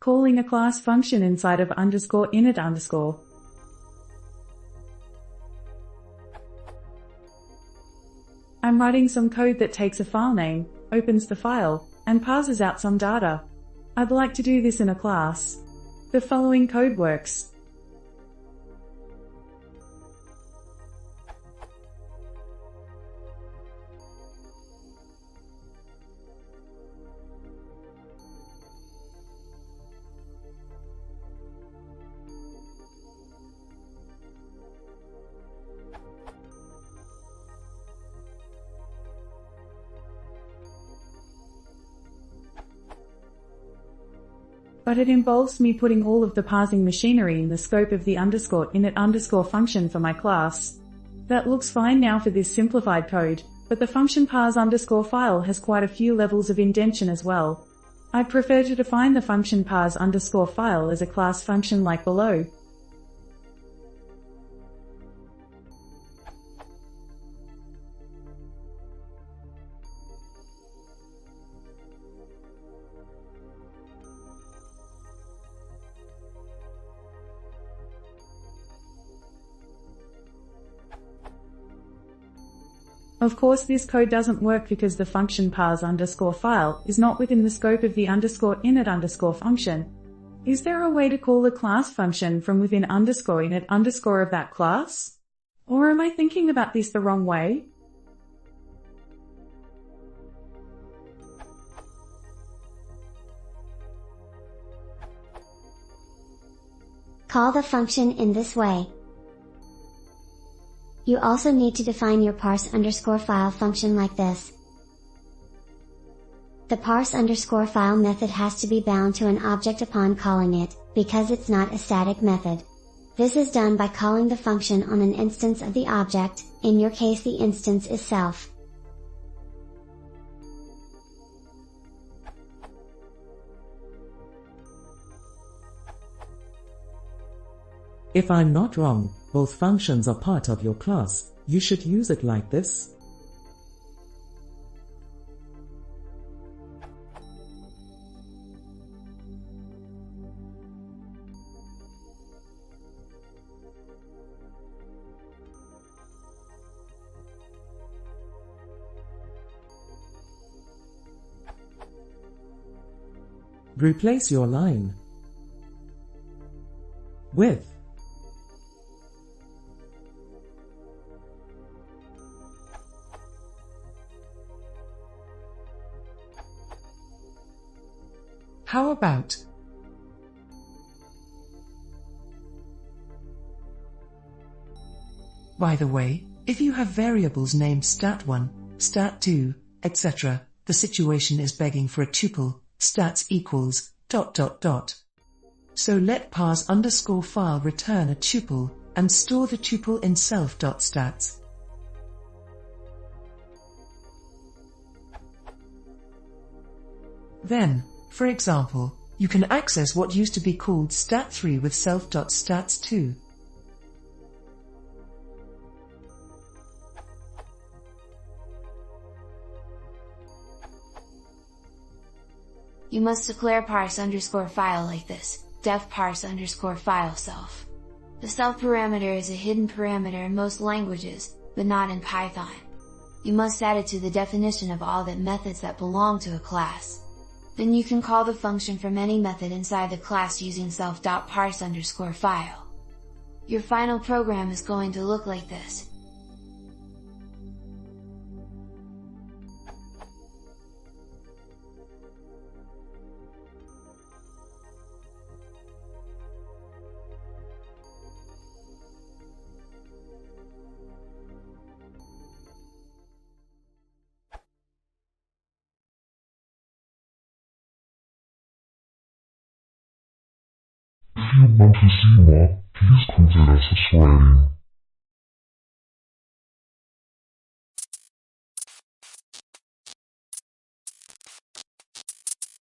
calling a class function inside of underscore init underscore. I'm writing some code that takes a file name, opens the file, and parses out some data. I'd like to do this in a class. The following code works. But it involves me putting all of the parsing machinery in the scope of the underscore init underscore function for my class. That looks fine now for this simplified code, but the function parse underscore file has quite a few levels of indentation as well. I'd prefer to define the function parse underscore file as a class function like below. Of course this code doesn't work because the function parse underscore file is not within the scope of the underscore init underscore function. Is there a way to call the class function from within underscore init underscore of that class? Or am I thinking about this the wrong way? Call the function in this way. You also need to define your parse underscore file function like this. The parse underscore file method has to be bound to an object upon calling it, because it's not a static method. This is done by calling the function on an instance of the object, in your case the instance is self. If I'm not wrong, both functions are part of your class. You should use it like this. Replace your line with How about? By the way, if you have variables named stat1, stat2, etc., the situation is begging for a tuple, stats equals ... So let parse underscore file return a tuple, and store the tuple in self.stats. Then, for example, you can access what used to be called stat3 with self.stats2. You must declare parse underscore file like this, def parse underscore file self. The self parameter is a hidden parameter in most languages, but not in Python. You must add it to the definition of all that methods that belong to a class. Then you can call the function from any method inside the class using self.parse underscore file. Your final program is going to look like this. If you want to see more, please consider subscribing.